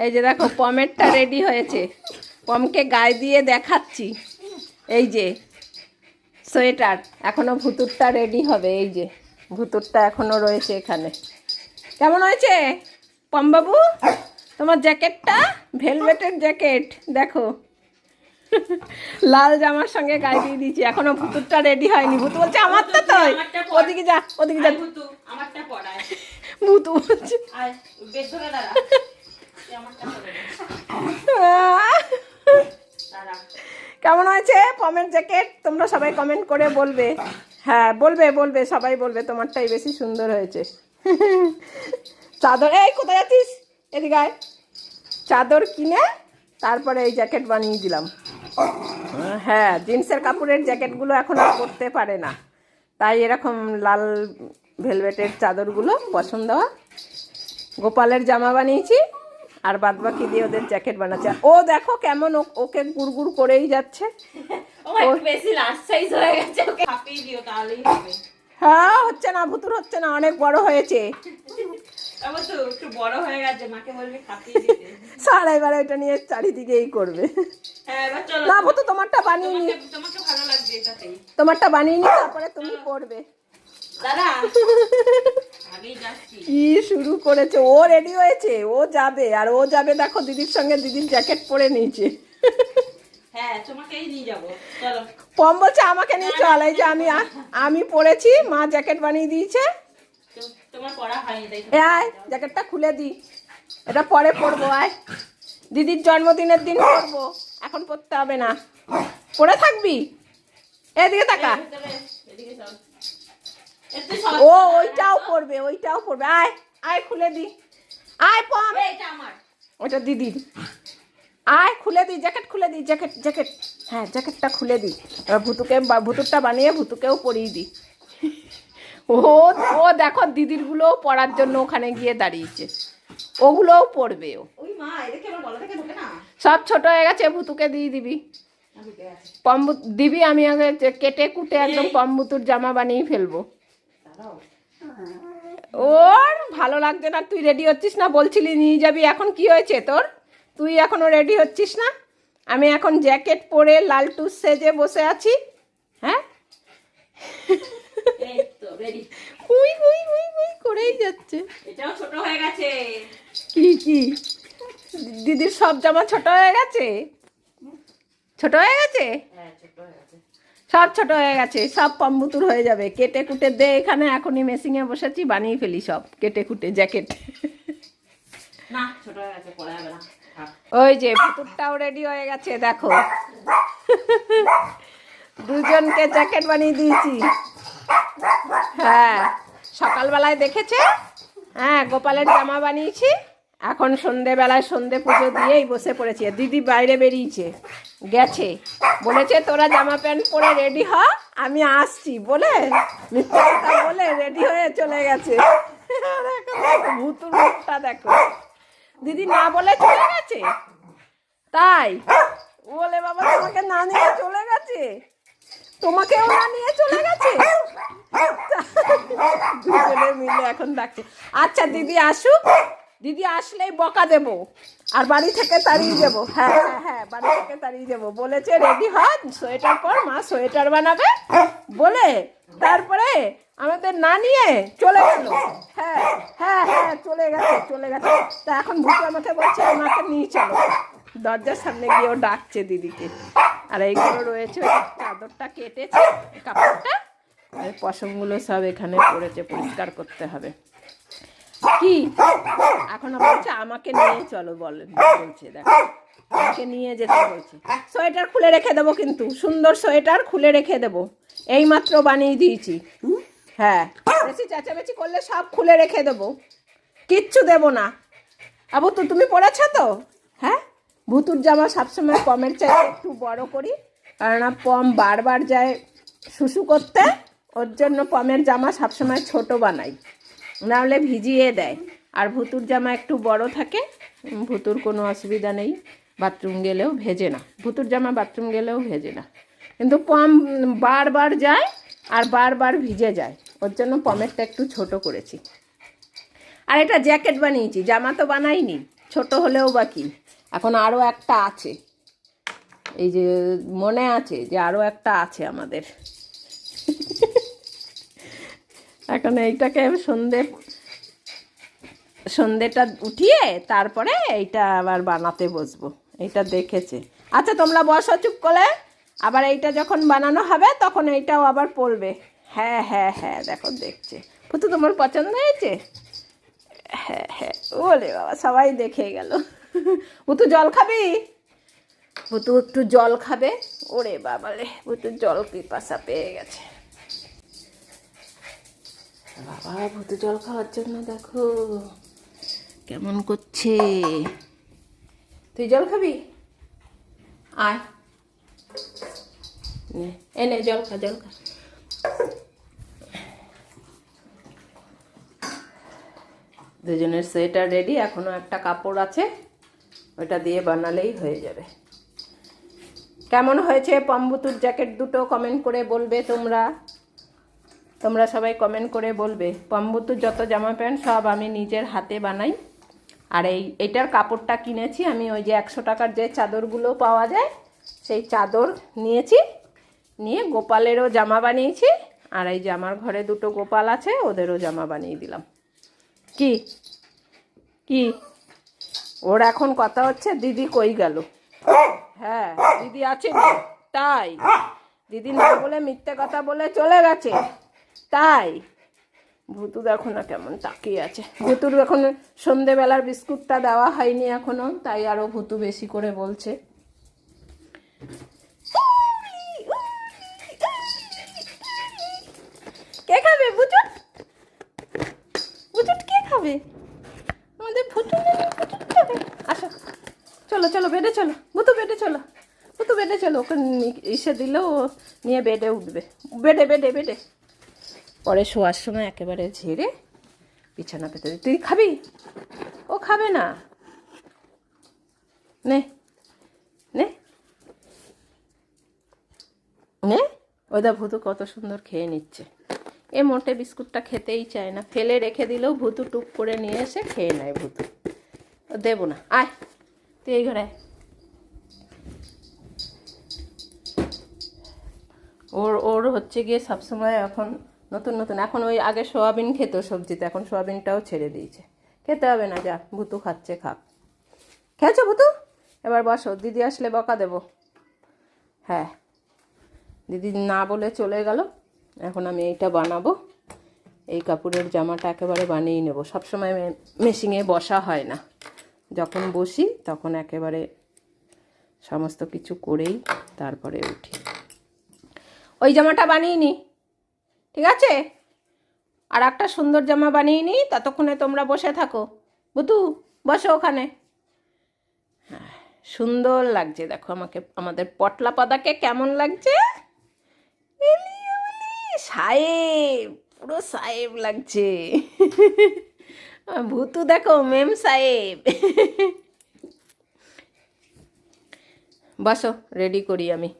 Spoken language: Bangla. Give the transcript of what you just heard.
এই যে দেখো পমেরটা রেডি হয়েছে, পমকে গায়ে দিয়ে দেখাচ্ছি। এই যে সোয়েটার, এখনো ভুতুরটা রেডি হবে। এই যে ভুতুরটা এখনো রয়েছে এখানে। কেমন হয়েছে পমবাবু তোমার জ্যাকেটটা? ভেলভেটের জ্যাকেট দেখো, লাল জামার সঙ্গে গায়ে দিয়ে দিয়েছি, এখনো ভুতুরটা রেডি হয়নি। ভুতু বলছে আমারটা তো, ওদিকে যা ওদিকে যা। আমারটা পড়ায় ভুতু বলছে আর বেদ ধরে দাঁড়া, আমারটা পড়ে দাঁড়া। কেমন হয়েছে পমের জ্যাকেট? তোমরা সবাই কমেন্ট করে বলবে। হ্যাঁ বলবে বলবে, সবাই বলবে তোমারটাই বেশি সুন্দর হয়েছে। চাদর, এই কোথায় যাচ্ছিস? এদিকে আয়। চাদর কিনে তারপরে এই জ্যাকেট বানিয়ে দিলাম। হ্যাঁ, জিন্সের কাপড়ের জ্যাকেটগুলো এখন আর পরতে পারে না, তাই এরকম লাল ভেলভেটের চাদরগুলো পছন্দ হয়। গোপালের জামা বানিয়েছি আর বাদবাকি দিয়ে ওদের জ্যাকেট বানাচ্ছে। ও দেখো কেমন ওকে গুড়গুড় করেই যাচ্ছে। ও বেশি লার্জ সাইজ হয়ে গেছে, ওকে হাঁপিয়ে দিও তাহলেই হবে। হ্যাঁ হচ্ছে না, ভুতুর হচ্ছে না, অনেক বড় হয়েছে। আবার তো একটু বড় হয়ে গেছে, মাকে বলবি হাঁপিয়ে দিতে। সারা এবার এটা নিয়ে চারিদিকেই করবে। হ্যাঁ এবার চলো না ভুতু তোমারটা বানিয়ে নি, তোমাকে ভালো লাগবে এটাতেই। তোমারটা বানিয়ে নি তারপরে তুমি করবে। দাদা আগেই যাচ্ছি। কি শুরু করেছে, ও রেডি হয়েছে, ও যাবে। আর ও যাবে দেখো দিদির সঙ্গে, দিদির জ্যাকেট পরে নিয়েছে। হ্যাঁ তোমাকেই নিয়ে যাবো চলো। পম বলছে আমাকে নিয়ে চল। এই যে আমি পরেছি, মা জ্যাকেট বানিয়ে দিয়েছে। তোমার পড়া হয়নি তাই আয় জ্যাকেটটা খুলে দি, এটা পরে পরবো। আয় দিদির জন্মদিনের দিন পরবো, এখন পরতে হবে না। পরে থাকবি, এদিকে তাকা। এদিকে চল। ও ওইটাও পরবে, ওইটাও পরবে। আয় আয় খুলে দি, আয় পম। এটা আমার, ওটা দিদির। আয় খুলে দি, জ্যাকেট খুলে দি, জ্যাকেট জ্যাকেট। হ্যাঁ জ্যাকেটটা খুলে দি, এবার ভুতুরটা বানিয়ে ভুতুকেও পরিয়ে দি। ও ও দেখো দিদিরগুলোও পরার জন্য ওখানে গিয়ে দাঁড়িয়েছে, ওগুলোও পরবে ও। ওই মা এদিকে আমার গলা থেকে ঢোকে না। সব ছোট হয়ে গেছে, ভুতুকে দিয়ে দিবি। দিবি, আমি আগে কেটে কুটে একদম পম্বুতুর জামা বানিয়ে ফেলবো। ওর ভালো লাগছে না, তুই রেডি হচ্ছিস না, বলছিলি নিয়ে যাবি, এখন কি হয়েছে তোর? তুই এখনো রেডি হচ্ছিস না? আমি এখন জ্যাকেট পরে লালটু সেজে বসে আছি। হ্যাঁ এই তো ready. We we we we করেই যাচ্ছে। এটাও ছোট হয়ে গেছে। কি দিদির সব জামা ছোট হয়ে গেছে? ছোট হয়ে গেছে? হ্যাঁ ছোট হয়ে গেছে, সব ছোট হয়ে গেছে, সব পম্বুতুর হয়ে যাবে। কেটে কুটে দে, এখানে এখনই মেশিনে বসেছি, বানিয়ে ফেলি সব কেটে কুটে জ্যাকেট। না ছোট হয়ে গেছে, পড়া যাবে না। ওই যে ভুতুরটাও রেডি হয়ে গেছে দেখো, দুজনকে জ্যাকেট বানিয়ে দিয়েছি। হ্যাঁ সকালবেলায় দেখেছে, হ্যাঁ গোপালের জামা বানিয়েছি। এখন সন্ধেবেলায় সন্ধে পুজো দিয়েই বসে পড়েছি। দিদি বাইরে বেরিয়েছে, গেছে, বলেছে তোরা জামা প্যান্ট পরে রেডি হ, আমি আসছি বলে মিথ্যে কথা বলে রেডি হয়ে চলে গেছে। ভুতুর মুখটা দেখো, দিদি না বলে চলে গেছে। তাই বলে বাবা তোমাকে না নিয়ে চলে গেছে, তোমাকেও না নিয়ে চলে গেছে। দুজনে মিলে এখন ডাকছে। আচ্ছা দিদি আসুক, দিদি আসলেই বকা দেবো আর বাড়ি থেকে তাড়িয়ে দেবো। হ্যাঁ হ্যাঁ হ্যাঁ বাড়ি থেকে তাড়িয়ে দেবো, বলেছে রেডি হ, সোয়েটার পর, মা সোয়েটার বানাবে বলে তারপরে আমাদের না নিয়ে চলে গেল। হ্যাঁ হ্যাঁ হ্যাঁ চলে গেছে। তা এখন ভুতু আমাকে বলছে আমাকে নিয়ে চলো, দরজার সামনে গিয়েও ডাকছে দিদিকে। আর এইগুলো রয়েছে, চাদরটা কেটেছে, কাপড়টা আর পশমগুলো সব এখানে পড়েছে, পরিষ্কার করতে হবে। কি এখন বলছে আমাকে নিয়ে চলো, বলছে দেখো আমাকে নিয়ে যেতে বলছে। সোয়েটার খুলে রেখে দেবো, কিন্তু সুন্দর সোয়েটার খুলে রেখে দেবো, এইমাত্র বানিয়ে দিয়েছি। হ্যাঁ বেশি চেঁচামেচি করলে সব খুলে রেখে দেবো, কিচ্ছু দেবো না। আবু তো তুমি পড়েছো তো? হ্যাঁ ভুতুর জামা সবসময় পমের চাইতে একটু বড় করি, কারণ পম বারবার যায় শুশু করতে, ওর জন্য পমের জামা সবসময় ছোট বানাই, নাহলে ভিজিয়ে দেয়। আর ভুতুর জামা একটু বড় থাকে, ভুতুর কোনো অসুবিধা নেই, বাথরুম গেলেও ভেজে না, ভুতুর জামা বাথরুম গেলেও ভেজে না। কিন্তু পম বারবার যায় আর বারবার ভিজে যায়, ওর জন্য পমেরটা একটু ছোট করেছি। আর এটা জ্যাকেট বানিয়েছি, জামা তো বানাইনি। ছোট হলেও বাকি এখন আরও একটা আছে, এই যে মনে আছে যে আরও একটা আছে আমাদের। এখন এইটাকে সন্ধেটা উঠিয়ে তারপরে এইটা আবার বানাতে বসবো। এইটা দেখেছে। আচ্ছা তোমরা বসো চুপ করে, আবার এইটা যখন বানানো হবে তখন এইটাও আবার পড়বে। হ্যাঁ হ্যাঁ হ্যাঁ দেখো দেখছে। পুতু তোমার পছন্দ হয়েছে? হ্যাঁ হ্যাঁ, ওরে বাবা সবাই দেখে গেল। পুতু জল খাবি? পুতু একটু জল খাবে। ওরে বাবা রে, পুতুর জল পিপাসা পেয়ে গেছে। বাবা ভুতু জল খাওয়ার জন্য দেখো কেমন করছে। তুই জল খাবি? আয় এনে জল খা, জল খা। দুজনের সোয়েটার রেডি, এখনো একটা কাপড় আছে, ওটা দিয়ে বানালেই হয়ে যাবে। কেমন হয়েছে পম্বুতুর জ্যাকেট দুটো কমেন্ট করে বলবে। তোমরা সবাই কমেন্ট করে বলবে। পম্বুতুর যত জামা প্যান্ট সব আমি নিজের হাতে বানাই। আর এইটার কাপড়টা কিনেছি আমি, ওই যে 100 টাকার যে চাদরগুলো পাওয়া যায় সেই চাদর নিয়েছি, নিয়ে গোপালেরও জামা বানিয়েছি। আর এই যে আমার ঘরে দুটো গোপাল আছে, ওদেরও জামা বানিয়ে দিলাম। কি কি ওর এখন কথা হচ্ছে দিদি কই গেল। হ্যাঁ দিদি আছে না তাই, দিদি না বলে মিথ্যে কথা বলে চলে গেছে তাই। ভুতু দেখো না কেমন তাকিয়ে আছে। ভুতুর এখন সন্ধেবেলার বিস্কুটটা দেওয়া হয়নি এখনো, তাই আরো ভুতু বেশি করে বলছে। কে খাবে বুচুট? বুচুট কে খাবে? আমাদের ভুতু খাবে। আসো চলো চলো বেডে চলো, ভুতু বেডে চলো, ভুতু বেডে চলো। ওকে এসে দিলেও ও নিয়ে বেডে উঠবে। বেডে বেডে বেডে পরে শোয়ার সময় একেবারে ঝেড়ে বিছানা পেতে দিই। তুই খাবি? ও খাবে না। নে নে নে, ওদা ভুতু কত সুন্দর খেয়ে নিচ্ছে। এ মোটে বিস্কুটটা খেতেই চায় না, ফেলে রেখে দিলেও ভুতু টুক করে নিয়ে এসে খেয়ে নেয়। ভুতু দেবো না, আয় তুই এই ঘরে। ওর হচ্ছে গিয়ে সবসময় এখন নতুন নতুন, এখন ওই আগে সোয়াবিন খেত সবজিতে, এখন সোয়াবিনটাও ছেড়ে দিয়েছে। খেতে হবে না, যা ভুতু খাচ্ছে খাক। খেয়েছো ভুতু? এবার বসো, দিদি আসলে বকা দেবো। হ্যাঁ দিদি না বলে চলে গেল। এখন আমি এইটা বানাবো, এই কাপড়ের জামাটা একেবারে বানিয়ে নেব। সবসময় মেশিনে বসা হয় না, যখন বসি তখন একেবারে সমস্ত কিছু করেই তারপরে উঠি। ওই জামাটা বানিয়ে নি, ঠিক আছে? আর একটা সুন্দর জামা বানিয়ে নি, ততক্ষণে তোমরা বসে থাকো। বুতু বসো ওখানে। হ্যাঁ সুন্দর লাগছে দেখো আমাকে, আমাদের পটলা পাতাকে কেমন লাগছে। সাহেব, পুরো সাহেব লাগছে। ভুতু দেখো মেম সাহেব। বসো রেডি করি আমি।